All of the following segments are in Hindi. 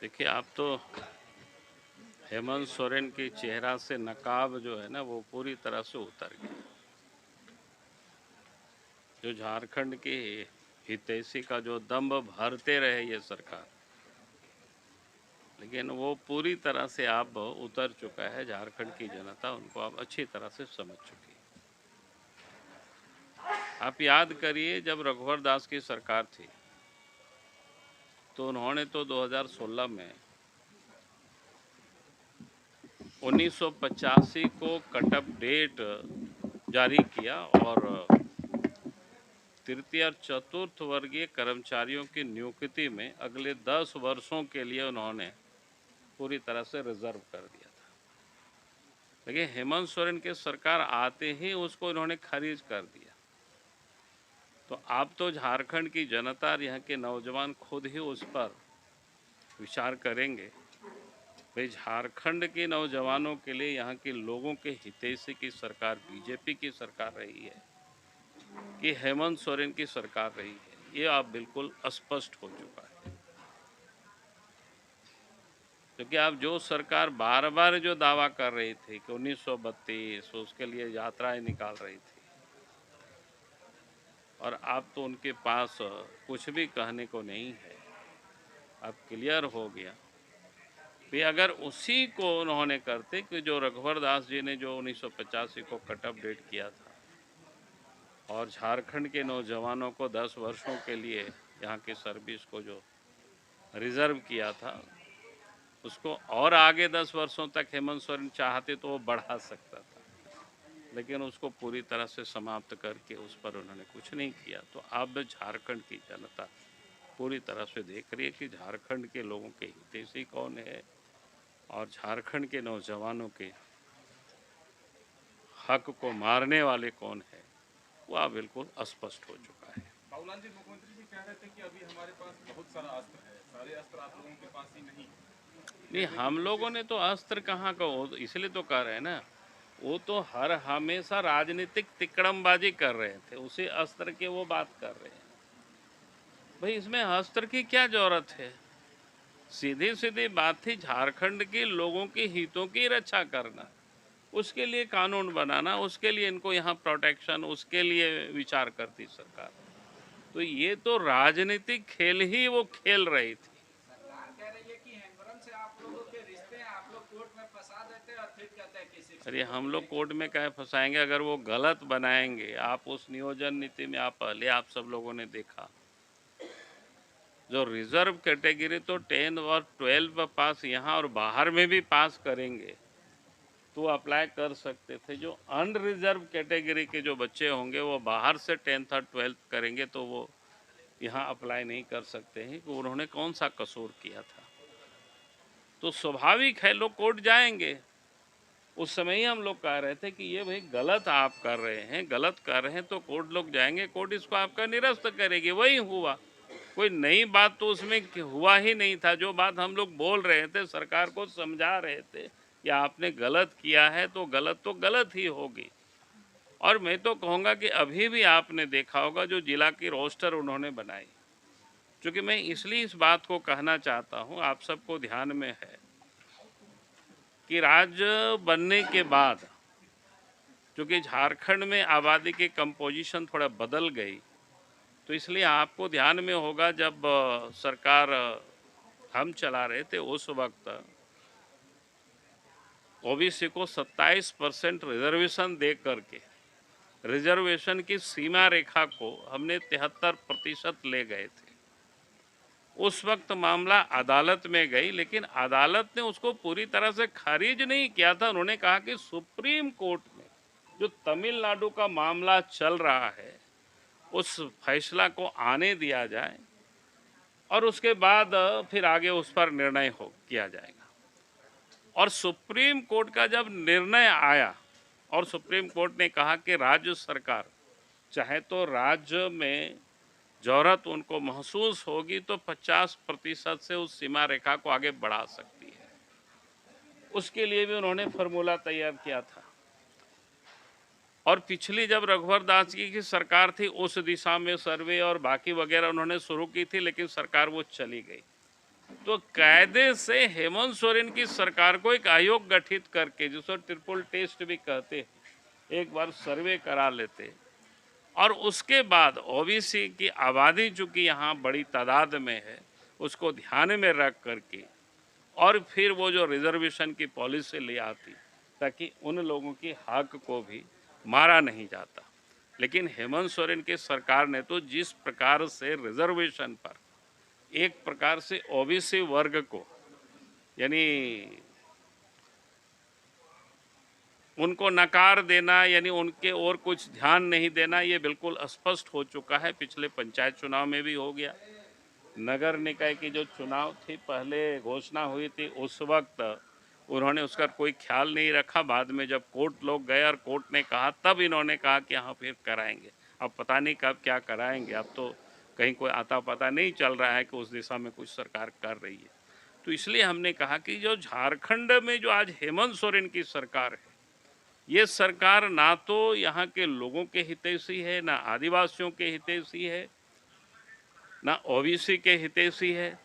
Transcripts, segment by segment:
देखिए, आप तो हेमंत सोरेन के चेहरा से नकाब जो है ना वो पूरी तरह से उतर गया। जो झारखंड के हितैषी का जो दम्भ भरते रहे ये सरकार, लेकिन वो पूरी तरह से आप उतर चुका है। झारखंड की जनता उनको आप अच्छी तरह से समझ चुकी है। आप याद करिए, जब रघुवर दास की सरकार थी तो उन्होंने तो 2016 में 1985 को कटअप डेट जारी किया और तृतीय और चतुर्थ वर्गीय कर्मचारियों की नियुक्ति में अगले 10 वर्षों के लिए उन्होंने पूरी तरह से रिजर्व कर दिया था। लेकिन हेमंत सोरेन की सरकार आते ही उसको इन्होंने खारिज कर दिया। तो आप तो झारखंड की जनता और यहाँ के नौजवान खुद ही उस पर विचार करेंगे। भाई, झारखंड के नौजवानों के लिए, यहाँ के लोगों के हितैषी की सरकार बीजेपी की सरकार रही है कि हेमंत सोरेन की सरकार रही है, ये आप बिल्कुल स्पष्ट हो चुका है। क्योंकि आप जो सरकार बार बार जो दावा कर रही थी कि 1932 उसके लिए यात्राएं निकाल रही थी, और आप तो उनके पास कुछ भी कहने को नहीं है। अब क्लियर हो गया भी अगर उसी को उन्होंने करते कि जो रघुवर दास जी ने जो 1985 को कटअप डेट किया था और झारखंड के नौजवानों को 10 वर्षों के लिए यहाँ की सर्विस को जो रिजर्व किया था, उसको और आगे 10 वर्षों तक हेमंत सोरेन चाहते तो वो बढ़ा सकता था, लेकिन उसको पूरी तरह से समाप्त करके उस पर उन्होंने कुछ नहीं किया। तो अब झारखंड की जनता पूरी तरह से देख रही है कि झारखंड के लोगों के हितैषी कौन है और झारखंड के नौजवानों के हक को मारने वाले कौन है, वह बिल्कुल स्पष्ट हो चुका है। बाबूलाल जी, मुख्यमंत्री जी कह रहे थे कि अभी हमारे पास बहुत सारा अस्त्र है, सारे अस्त्र आप लोगों के पास ही नहीं नहीं, कह रहे कि हम लोगों कोशिश। ने तो अस्त्र कहाँ का, वो इसलिए तो कह रहे हैं ना, वो तो हर हमेशा राजनीतिक तिकड़मबाजी कर रहे थे, उसी अस्त्र की वो बात कर रहे हैं। भाई, इसमें अस्त्र की क्या जरूरत है? सीधी सीधी बात थी, झारखंड के लोगों के हितों की रक्षा करना, उसके लिए कानून बनाना, उसके लिए इनको यहाँ प्रोटेक्शन, उसके लिए विचार करती सरकार। तो ये तो राजनीतिक खेल ही वो खेल रही थी। सरकार कह रही है कि हेम्ब्रम से आप लोगों के रिश्ते हैं, आप लोग कोर्ट में फंसा देते हैं और फिर कहते हैं कि 60 अरे, को हम लोग मिलेंगे। कोर्ट में कहे फंसाएंगे? अगर वो गलत बनाएंगे, आप उस नियोजन नीति में आप पहले आप सब लोगों ने देखा, जो रिजर्व कैटेगरी तो 10 और 12 पास यहाँ और बाहर में भी पास करेंगे तो अप्लाई कर सकते थे। जो अनरिजर्व कैटेगरी के जो बच्चे होंगे वो बाहर से 10th और 12th करेंगे तो वो यहाँ अप्लाई नहीं कर सकते हैं कि उन्होंने कौन सा कसूर किया था। तो स्वाभाविक है लोग कोर्ट जाएंगे। उस समय ही हम लोग कह रहे थे कि ये भाई गलत आप कर रहे हैं, गलत कर रहे हैं, तो कोर्ट लोग जाएंगे, कोर्ट इसको आपका निरस्त करेगी। वही हुआ, कोई नई बात तो उसमें हुआ ही नहीं था। जो बात हम लोग बोल रहे थे, सरकार को समझा रहे थे कि आपने गलत किया है तो गलत ही होगी। और मैं तो कहूँगा कि अभी भी आपने देखा होगा जो जिला की रोस्टर उन्होंने बनाई, क्योंकि मैं इसलिए इस बात को कहना चाहता हूँ, आप सबको ध्यान में है कि राज्य बनने के बाद क्योंकि झारखंड में आबादी की कंपोजिशन थोड़ा बदल गई, तो इसलिए आपको ध्यान में होगा जब सरकार हम चला रहे थे उस वक्त ओबीसी को 27% रिजर्वेशन दे करके रिजर्वेशन की सीमा रेखा को हमने 73% ले गए थे। उस वक्त मामला अदालत में गई, लेकिन अदालत ने उसको पूरी तरह से खारिज नहीं किया था। उन्होंने कहा कि सुप्रीम कोर्ट में जो तमिलनाडु का मामला चल रहा है उस फैसला को आने दिया जाए और उसके बाद फिर आगे उस पर निर्णय हो किया जाएगा। और सुप्रीम कोर्ट का जब निर्णय आया और सुप्रीम कोर्ट ने कहा कि राज्य सरकार चाहे तो राज्य में जरूरत उनको महसूस होगी तो 50% से उस सीमा रेखा को आगे बढ़ा सकती है, उसके लिए भी उन्होंने फॉर्मूला तैयार किया था। और पिछली जब रघुवर दास जी की सरकार थी उस दिशा में सर्वे और बाकी वगैरह उन्होंने शुरू की थी, लेकिन सरकार वो चली गई। तो कायदे से हेमंत सोरेन की सरकार को एक आयोग गठित करके, जिसको ट्रिपल टेस्ट भी कहते हैं, एक बार सर्वे करा लेते और उसके बाद ओबीसी की आबादी चूंकि यहाँ बड़ी तादाद में है, उसको ध्यान में रख करके और फिर वो जो रिजर्वेशन की पॉलिसी ले आती ताकि उन लोगों की हक को भी मारा नहीं जाता। लेकिन हेमंत सोरेन की सरकार ने तो जिस प्रकार से रिजर्वेशन पर एक प्रकार से ओबीसी वर्ग को, यानी उनको नकार देना, यानी उनके और कुछ ध्यान नहीं देना, ये बिल्कुल स्पष्ट हो चुका है। पिछले पंचायत चुनाव में भी हो गया। नगर निकाय की जो चुनाव थी, पहले घोषणा हुई थी, उस वक्त उन्होंने उसका कोई ख्याल नहीं रखा। बाद में जब कोर्ट लोग गए और कोर्ट ने कहा, तब इन्होंने कहा कि हाँ फिर कराएंगे। अब पता नहीं कब क्या कराएंगे, अब तो कहीं कोई आता पता नहीं चल रहा है कि उस दिशा में कुछ सरकार कर रही है। तो इसलिए हमने कहा कि जो झारखंड में जो आज हेमंत सोरेन की सरकार है, ये सरकार ना तो यहाँ के लोगों के हितैषी है, ना आदिवासियों के हितैषी है, ना ओबीसी के हितैषी है।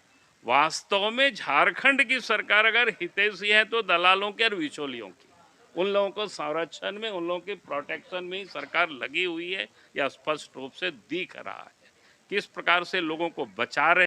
वास्तव में झारखंड की सरकार अगर हितैषी है तो दलालों के और बिचौलियों की, उन लोगों को संरक्षण में, उन लोगों के प्रोटेक्शन में ही सरकार लगी हुई है। यह स्पष्ट रूप से दिख रहा है किस प्रकार से लोगों को बचा रहे